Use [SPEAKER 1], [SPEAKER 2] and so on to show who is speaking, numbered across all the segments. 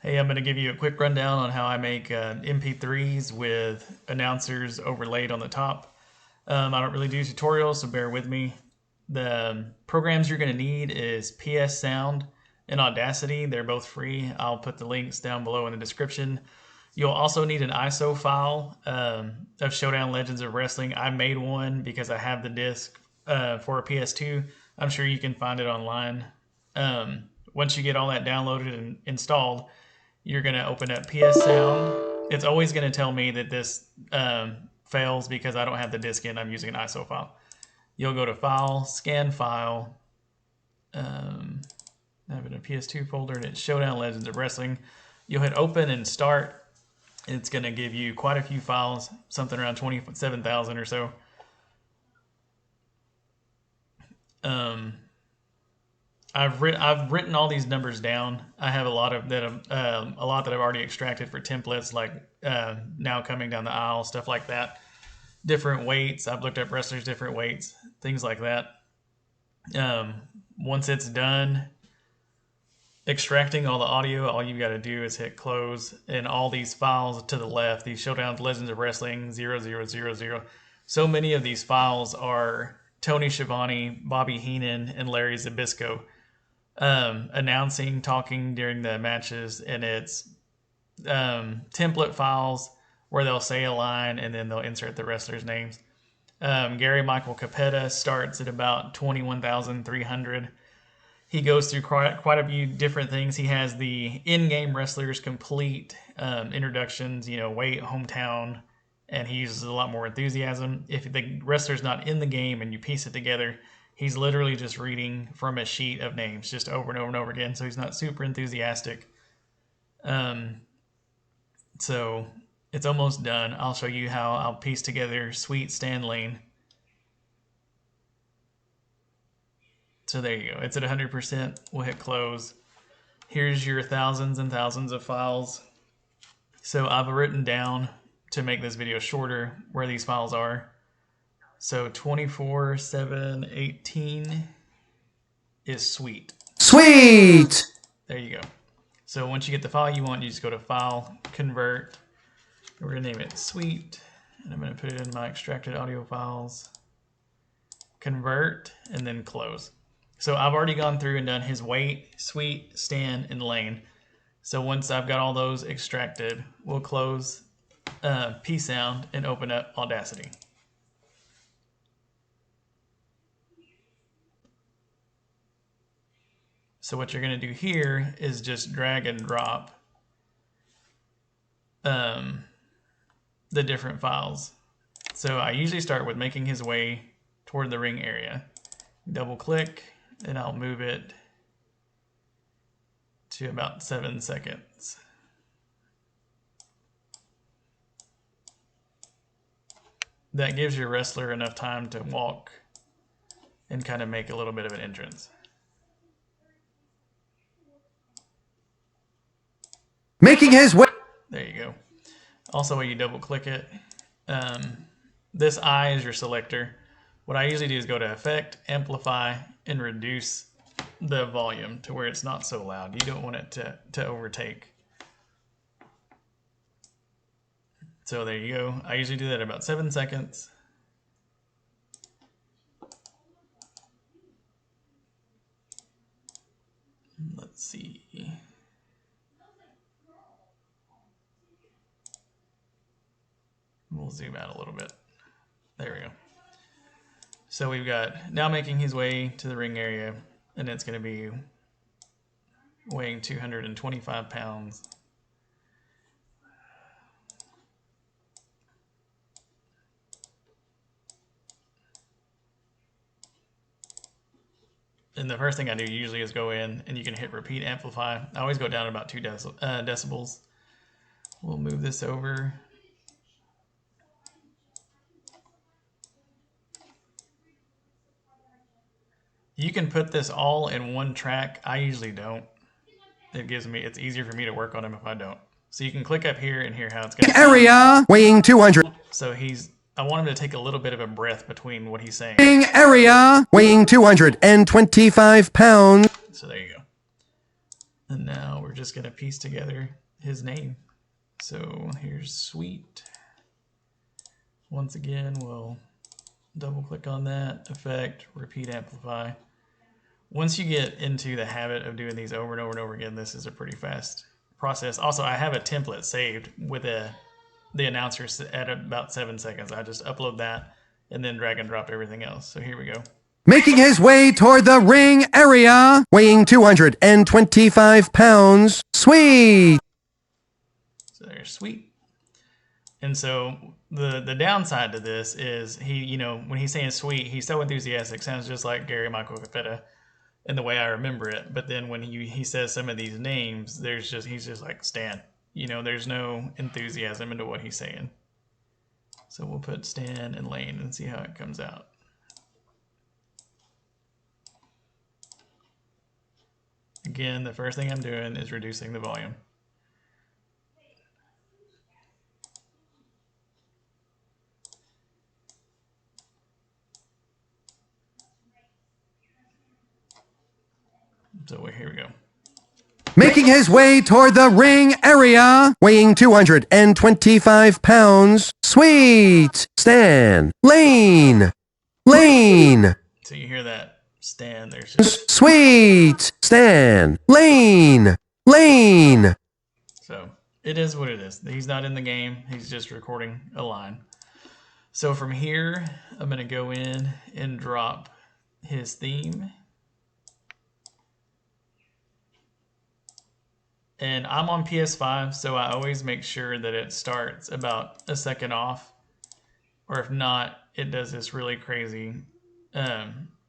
[SPEAKER 1] Hey, I'm going to give you a quick rundown on how I make MP3s with announcers overlaid on the top. I don't really do tutorials, so bear with me. The programs you're going to need is PS Sound and Audacity. They're both free. I'll put the links down below in the description. You'll also need an ISO file of Showdown Legends of Wrestling. I made one because I have the disc for a PS2. I'm sure you can find it online. Once you get all that downloaded and installed, you're going to open up PS Sound. It's always going to tell me that this fails because I don't have the disk in. I'm using an ISO file. You'll go to File, Scan File. I have it in a PS2 folder, and it's Showdown Legends of Wrestling. You'll hit Open and Start. It's going to give you quite a few files, something around 27,000 or so. I've written all these numbers down. I have a lot that I've already extracted for templates, like now coming down the aisle, stuff like that. Different weights. I've looked up wrestlers' different weights, things like that. Once it's done extracting all the audio, all you got to do is hit close, and all these files to the left, these Showdown Legends of Wrestling 0000. So many of these files are Tony Schiavone, Bobby Heenan, and Larry Zbyszko announcing, talking during the matches, and it's template files where they'll say a line and then they'll insert the wrestlers' names. Gary Michael Capetta starts at about 21,300. He goes through quite a few different things. He has the in-game wrestlers complete introductions, weight, hometown, and he uses a lot more enthusiasm. If the wrestler's not in the game and you piece it together, he's literally just reading from a sheet of names just over and over and over again. So he's not super enthusiastic. So it's almost done. I'll show you how I'll piece together Sweet Stan Lane. So there you go. It's at 100%. We'll hit close. Here's your thousands and thousands of files. So I've written down, to make this video shorter, where these files are. So 24, 7, 18 is Sweet.
[SPEAKER 2] Sweet!
[SPEAKER 1] There you go. So once you get the file you want, you just go to File, Convert. We're going to name it Sweet. And I'm going to put it in my extracted audio files. Convert, and then close. So I've already gone through and done his weight, Sweet, Stan, and Lane. So once I've got all those extracted, we'll close P Sound and open up Audacity. So what you're going to do here is just drag and drop the different files. So I usually start with making his way toward the ring area. Double click, and I'll move it to about 7 seconds. That gives your wrestler enough time to walk and kind of make a little bit of an entrance.
[SPEAKER 2] Making his way.
[SPEAKER 1] There you go. Also, when you double click it, this eye is your selector. What I usually do is go to Effect, Amplify, and reduce the volume to where it's not so loud. You don't want it to overtake. So there you go. I usually do that about 7 seconds. Let's see. We'll zoom out a little bit. There we go. So we've got now making his way to the ring area, and it's going to be weighing 225 pounds. And the first thing I do usually is go in, and you can hit repeat amplify. I always go down about 2 decibels. We'll move this over. You can put this all in one track. I usually don't. It's easier for me to work on them if I don't. So you can click up here and hear how it's going to
[SPEAKER 2] Area weighing 200.
[SPEAKER 1] So I want him to take a little bit of a breath between what he's saying.
[SPEAKER 2] Area weighing 225 pounds.
[SPEAKER 1] So there you go. And now we're just going to piece together his name. So here's Sweet. Once again, we'll double click on that, effect, repeat amplify. Once you get into the habit of doing these over and over and over again, this is a pretty fast process. Also, I have a template saved with the announcer at about 7 seconds. I just upload that and then drag and drop everything else. So here we go.
[SPEAKER 2] Making his way toward the ring area, weighing 225 pounds, Sweet.
[SPEAKER 1] So there's Sweet. And so the downside to this is he, when he's saying Sweet, he's so enthusiastic, sounds just like Gary Michael Capetta in the way I remember it. But then when he says some of these names, he's just like Stan. There's no enthusiasm into what he's saying. So we'll put Stan and Lane and see how it comes out. Again, the first thing I'm doing is reducing the volume. So here we go.
[SPEAKER 2] Making his way toward the ring area, weighing 225 pounds, Sweet. Stan. Lane. Lane.
[SPEAKER 1] So you hear that Stan, there's just
[SPEAKER 2] Sweet. Stan. Lane. Lane.
[SPEAKER 1] So it is what it is. He's not in the game. He's just recording a line. So from here, I'm going to go in and drop his theme. And I'm on PS5, so I always make sure that it starts about a second off. Or if not, it does this really crazy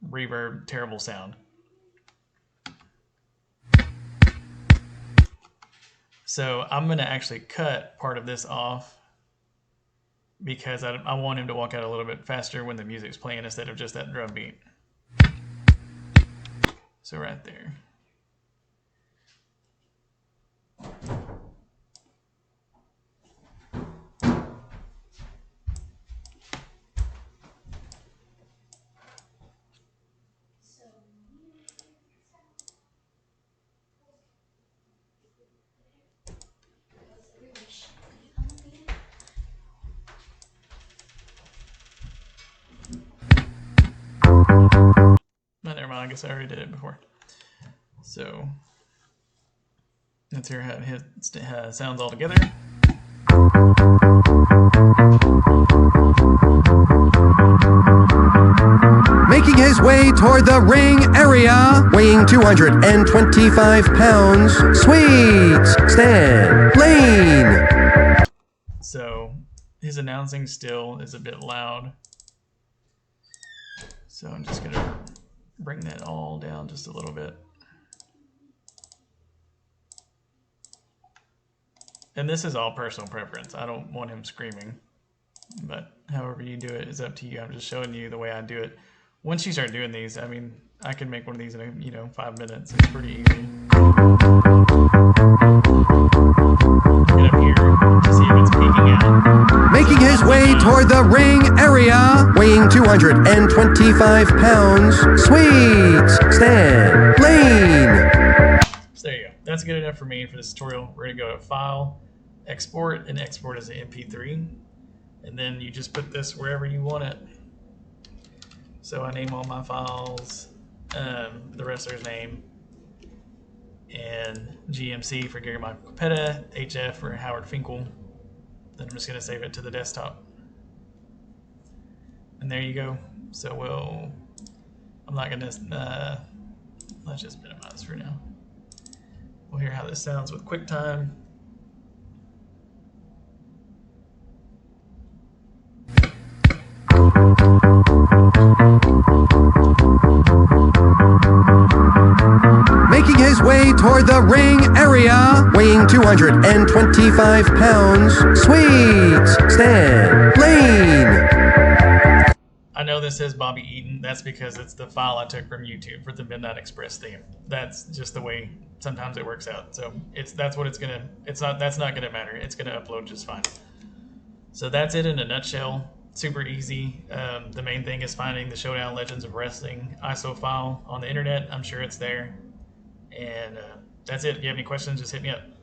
[SPEAKER 1] reverb, terrible sound. So I'm going to actually cut part of this off because I want him to walk out a little bit faster when the music's playing instead of just that drum beat. So right there. No, never mind. I guess I already did it before. So let's hear how it sounds all together.
[SPEAKER 2] Making his way toward the ring area, weighing 225 pounds, Sweet. Stan. Lane.
[SPEAKER 1] So his announcing still is a bit loud. So I'm just going to bring that all down just a little bit. And this is all personal preference. I don't want him screaming. But however you do it is up to you. I'm just showing you the way I do it. Once you start doing these, I mean, I can make one of these in 5 minutes. It's pretty easy. Get up here to see if it's peeking out.
[SPEAKER 2] Making his way toward the ring area, weighing 225 pounds, Sweet. Stan. Lane.
[SPEAKER 1] So there you go. That's good enough for me for this tutorial. We're going to go to File, Export, and export as an MP3. And then you just put this wherever you want it. So I name all my files, the wrestler's name, and GMC for Gary Michael Capetta, HF for Howard Finkel. Then I'm just going to save it to the desktop. And there you go. So I'm not going to, let's just minimize for now. We'll hear how this sounds with QuickTime.
[SPEAKER 2] Making his way toward the ring area, weighing 225 pounds, Sweet. Stan. Lane.
[SPEAKER 1] I know this says Bobby Eaton. That's because it's the file I took from YouTube for the Midnight Express theme. That's just the way sometimes it works out. So that's not gonna matter. It's gonna upload just fine. So that's it in a nutshell. Super easy. The main thing is finding the Showdown Legends of Wrestling ISO file on the internet. I'm sure it's there. And That's it. If you have any questions, just hit me up.